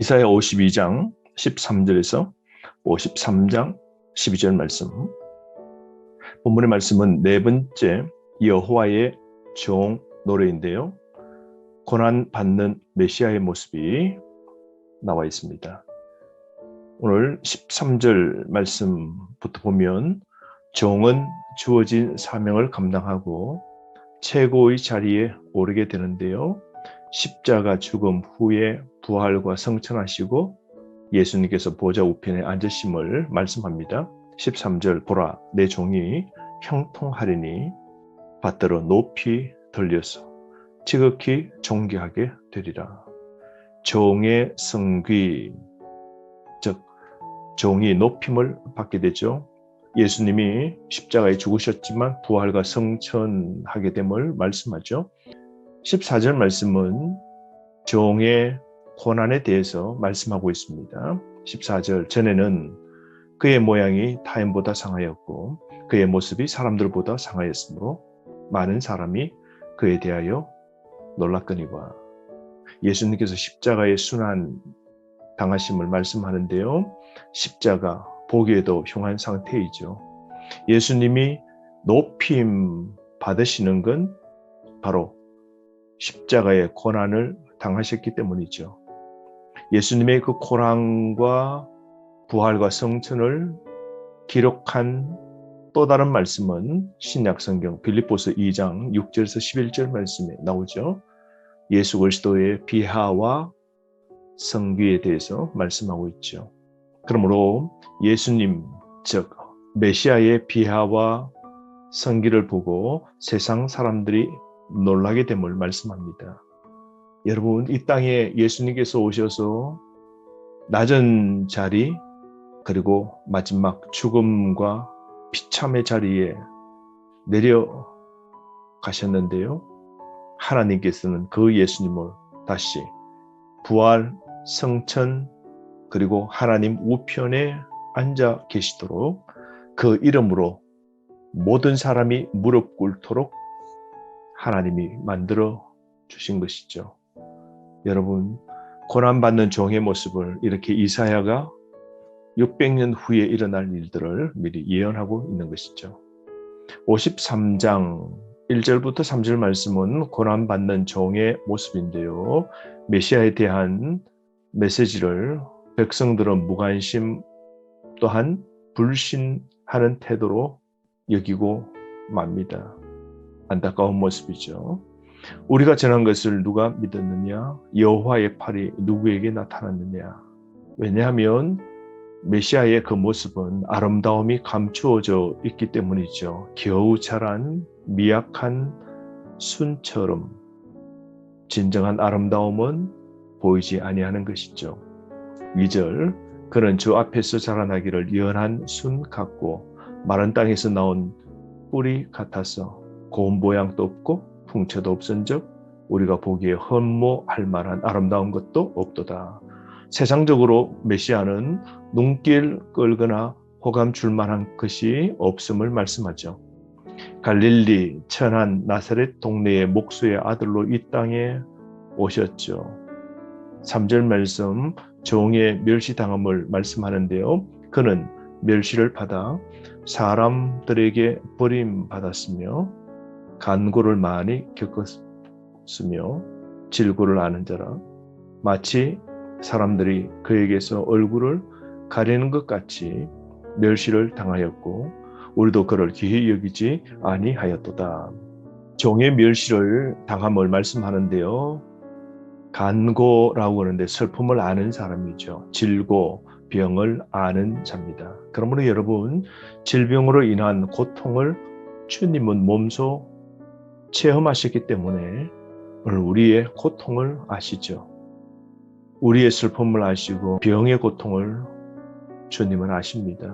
이사야 52장 13절에서 53장 12절 말씀. 본문의 말씀은 네 번째 여호와의 종 노래인데요. 고난받는 메시아의 모습이 나와 있습니다. 오늘 13절 말씀부터 보면 종은 주어진 사명을 감당하고 최고의 자리에 오르게 되는데요. 십자가 죽음 후에 부활과 성천하시고 예수님께서 보좌 우편에 앉으심을 말씀합니다. 13절 보라 내 종이 형통하리니 받들어 높이 들려서 지극히 존귀하게 되리라. 종의 성귀, 즉 종이 높임을 받게 되죠. 예수님이 십자가에 죽으셨지만 부활과 성천하게 됨을 말씀하죠. 14절 말씀은 종의 고난에 대해서 말씀하고 있습니다. 14절 전에는 그의 모양이 타인보다 상하였고 그의 모습이 사람들보다 상하였으므로 많은 사람이 그에 대하여 놀랐거니와. 예수님께서 십자가의 순환 당하심을 말씀하는데요. 십자가 보기에도 흉한 상태이죠. 예수님이 높임 받으시는 건 바로 십자가의 고난을 당하셨기 때문이죠. 예수님의 그 고난과 부활과 성천을 기록한 또 다른 말씀은 신약성경 빌립보서 2장 6절에서 11절 말씀에 나오죠. 예수 그리스도의 비하와 성귀에 대해서 말씀하고 있죠. 그러므로 예수님 즉 메시아의 비하와 성귀를 보고 세상 사람들이 놀라게 됨을 말씀합니다. 여러분, 이 땅에 예수님께서 오셔서 낮은 자리 그리고 마지막 죽음과 비참의 자리에 내려가셨는데요. 하나님께서는 그 예수님을 다시 부활, 성천 그리고 하나님 우편에 앉아 계시도록 그 이름으로 모든 사람이 무릎 꿇도록 하나님이 만들어 주신 것이죠. 여러분, 고난받는 종의 모습을 이렇게 이사야가 600년 후에 일어날 일들을 미리 예언하고 있는 것이죠. 53장 1절부터 3절 말씀은 고난받는 종의 모습인데요. 메시아에 대한 메시지를 백성들은 무관심 또한 불신하는 태도로 여기고 맙니다. 안타까운 모습이죠. 우리가 전한 것을 누가 믿었느냐? 여호와의 팔이 누구에게 나타났느냐? 왜냐하면 메시아의 그 모습은 아름다움이 감추어져 있기 때문이죠. 겨우 자란 미약한 순처럼 진정한 아름다움은 보이지 아니하는 것이죠. 2절 그는 주 앞에서 자라나기를 연한 순 같고 마른 땅에서 나온 뿌리 같아서 고운 모양도 없고 풍채도 없은즉 우리가 보기에 흠모할 만한 아름다운 것도 없도다. 세상적으로 메시아는 눈길 끌거나 호감 줄 만한 것이 없음을 말씀하죠. 갈릴리 천한 나사렛 동네의 목수의 아들로 이 땅에 오셨죠. 3절 말씀 종의 멸시당함을 말씀하는데요. 그는 멸시를 받아 사람들에게 버림받았으며 간고를 많이 겪었으며 질고를 아는 자라 마치 사람들이 그에게서 얼굴을 가리는 것 같이 멸시를 당하였고 우리도 그를 귀히 여기지 아니하였도다. 종의 멸시를 당함을 말씀하는데요. 간고라고 하는데 슬픔을 아는 사람이죠. 질고 병을 아는 자입니다. 그러므로 여러분 질병으로 인한 고통을 주님은 몸소 체험하셨기 때문에 오늘 우리의 고통을 아시죠. 우리의 슬픔을 아시고 병의 고통을 주님은 아십니다.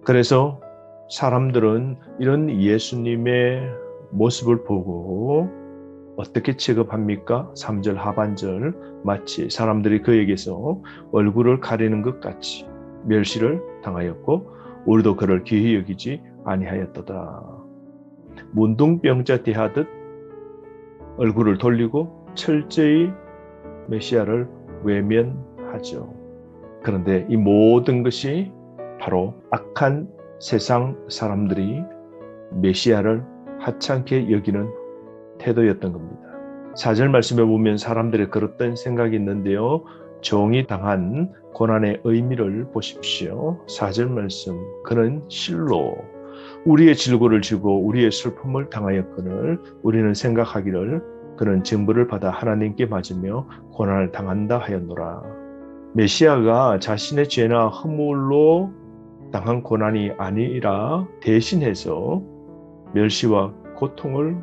그래서 사람들은 이런 예수님의 모습을 보고 어떻게 취급합니까? 3절 하반절 마치 사람들이 그에게서 얼굴을 가리는 것 같이 멸시를 당하였고 우리도 그를 귀히 여기지 아니하였도다. 문둥병자 대하듯 얼굴을 돌리고 철저히 메시아를 외면하는 하죠. 그런데 이 모든 것이 바로 악한 세상 사람들이 메시아를 하찮게 여기는 태도였던 겁니다. 4절 말씀에 보면 사람들의 그릇된 생각이 있는데요. 종이 당한 고난의 의미를 보십시오. 4절 말씀, 그는 실로 우리의 질고를 지고 우리의 슬픔을 당하였거늘 우리는 생각하기를 그는 징벌을 받아 하나님께 맞으며 고난을 당한다 하였노라. 메시아가 자신의 죄나 허물로 당한 고난이 아니라 대신해서 멸시와 고통을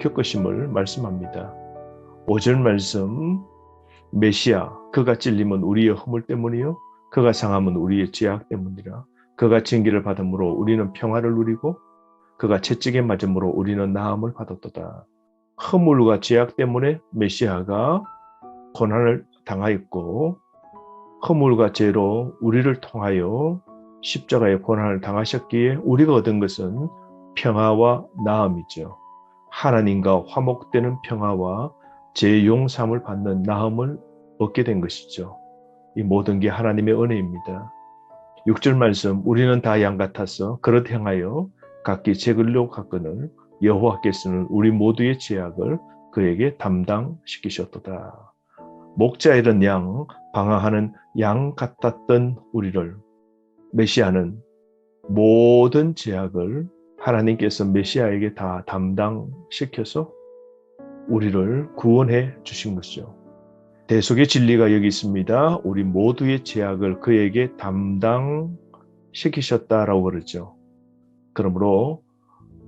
겪으심을 말씀합니다. 5절 말씀, 메시아 그가 찔림은 우리의 허물 때문이요 그가 상함은 우리의 죄악 때문이라. 그가 징계를 받음으로 우리는 평화를 누리고 그가 채찍에 맞음으로 우리는 나음을 받았도다. 허물과 죄악 때문에 메시아가 고난을 당하였고 허물과 죄로 우리를 통하여 십자가의 고난을 당하셨기에 우리가 얻은 것은 평화와 나음이죠. 하나님과 화목되는 평화와 죄 용서함을 받는 나음을 얻게 된 것이죠. 이 모든 게 하나님의 은혜입니다. 6절 말씀, 우리는 다 양 같아서 그릇 행하여 각기 제 길로 갔거늘 여호와께서는 우리 모두의 죄악을 그에게 담당시키셨도다. 목자 잃은 양, 방황하는 양 같았던 우리를 메시아는 모든 죄악을 하나님께서 메시아에게 다 담당시켜서 우리를 구원해 주신 것이죠. 대속의 진리가 여기 있습니다. 우리 모두의 죄악을 그에게 담당시키셨다라고 그러죠. 그러므로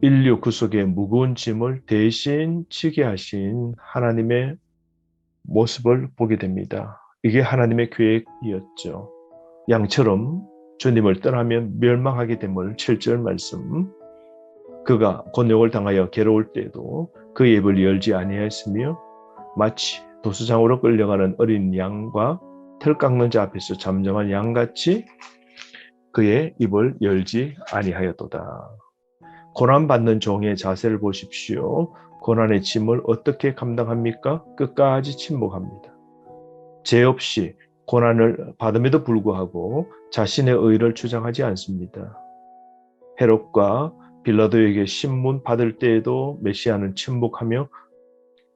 인류 구속의 무거운 짐을 대신 지게 하신 하나님의 모습을 보게 됩니다. 이게 하나님의 계획이었죠. 양처럼 주님을 떠나면 멸망하게 됨을 7절 말씀. 그가 곤욕을 당하여 괴로울 때에도 그의 입을 열지 아니하였으며 마치 도수장으로 끌려가는 어린 양과 털 깎는 자 앞에서 잠잠한 양같이 그의 입을 열지 아니하였도다. 고난받는 종의 자세를 보십시오. 고난의 짐을 어떻게 감당합니까? 끝까지 침묵합니다. 죄 없이 고난을 받음에도 불구하고 자신의 의를 주장하지 않습니다. 헤롯과 빌라도에게 신문 받을 때에도 메시아는 침묵하며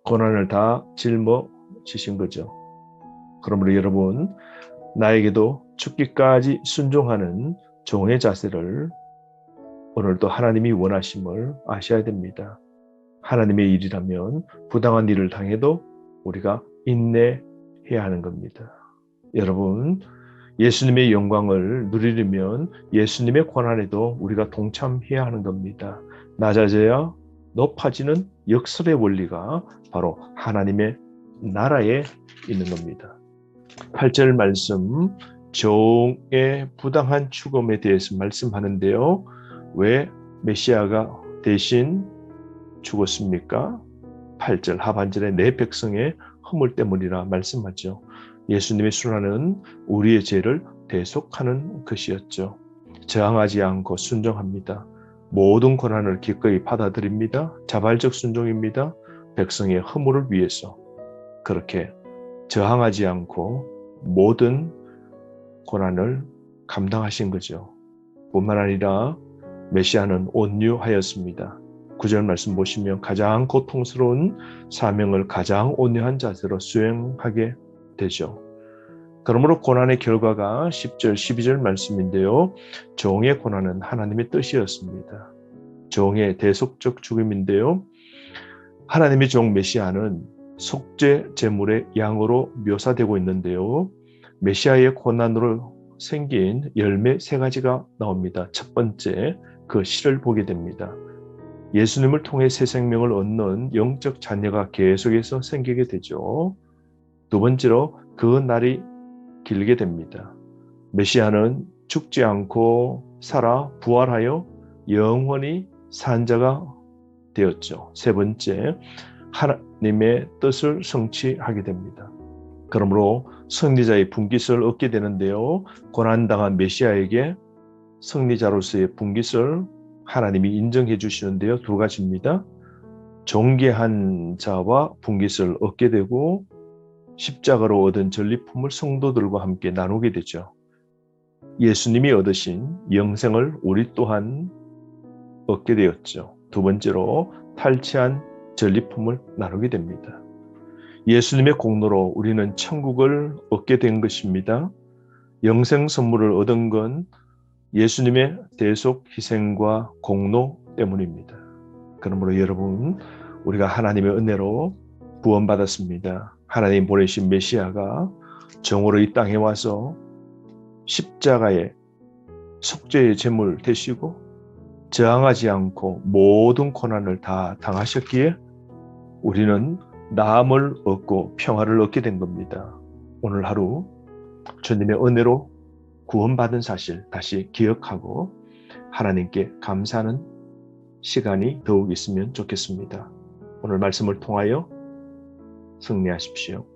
고난을 다 짊어지신 거죠. 그러므로 여러분, 나에게도 죽기까지 순종하는 종의 자세를 오늘도 하나님이 원하심을 아셔야 됩니다. 하나님의 일이라면 부당한 일을 당해도 우리가 인내해야 하는 겁니다. 여러분, 예수님의 영광을 누리려면 예수님의 고난에도 우리가 동참해야 하는 겁니다. 낮아져야 높아지는 역설의 원리가 바로 하나님의 나라에 있는 겁니다. 8절 말씀, 종의 부당한 죽음에 대해서 말씀하는데요. 왜 메시아가 대신 죽었습니까? 8절 하반절에 내 백성의 허물 때문이라 말씀하죠. 예수님의 순환은 우리의 죄를 대속하는 것이었죠. 저항하지 않고 순종합니다. 모든 고난을 기꺼이 받아들입니다. 자발적 순종입니다. 백성의 허물을 위해서 그렇게 저항하지 않고 모든 고난을 감당하신 거죠. 뿐만 아니라 메시아는 온유하였습니다. 9절 말씀 보시면 가장 고통스러운 사명을 가장 온유한 자세로 수행하게 되죠. 그러므로 고난의 결과가 10절, 12절 말씀인데요. 종의 고난은 하나님의 뜻이었습니다. 종의 대속적 죽음인데요. 하나님의 종 메시아는 속죄 제물의 양으로 묘사되고 있는데요. 메시아의 고난으로 생긴 열매 3가지가 나옵니다. 첫 번째, 그 실을 보게 됩니다. 예수님을 통해 새 생명을 얻는 영적 자녀가 계속해서 생기게 되죠. 두 번째로 그 날이 길게 됩니다. 메시아는 죽지 않고 살아 부활하여 영원히 산 자가 되었죠. 세 번째, 하나님의 뜻을 성취하게 됩니다. 그러므로 승리자의 분깃을 얻게 되는데요. 고난당한 메시아에게 승리자로서의 분깃을 하나님이 인정해 주시는데요. 2가지입니다. 존귀한 자와 분깃을 얻게 되고 십자가로 얻은 전리품을 성도들과 함께 나누게 되죠. 예수님이 얻으신 영생을 우리 또한 얻게 되었죠. 두 번째로 탈취한 전리품을 나누게 됩니다. 예수님의 공로로 우리는 천국을 얻게 된 것입니다. 영생 선물을 얻은 건 예수님의 대속 희생과 공로 때문입니다. 그러므로 여러분, 우리가 하나님의 은혜로 구원받았습니다. 하나님 보내신 메시아가 정오로 이 땅에 와서 십자가에 속죄의 제물 되시고 저항하지 않고 모든 고난을 다 당하셨기에 우리는 나음을 얻고 평화를 얻게 된 겁니다. 오늘 하루 주님의 은혜로 구원받은 사실 다시 기억하고 하나님께 감사하는 시간이 더욱 있으면 좋겠습니다. 오늘 말씀을 통하여 승리하십시오.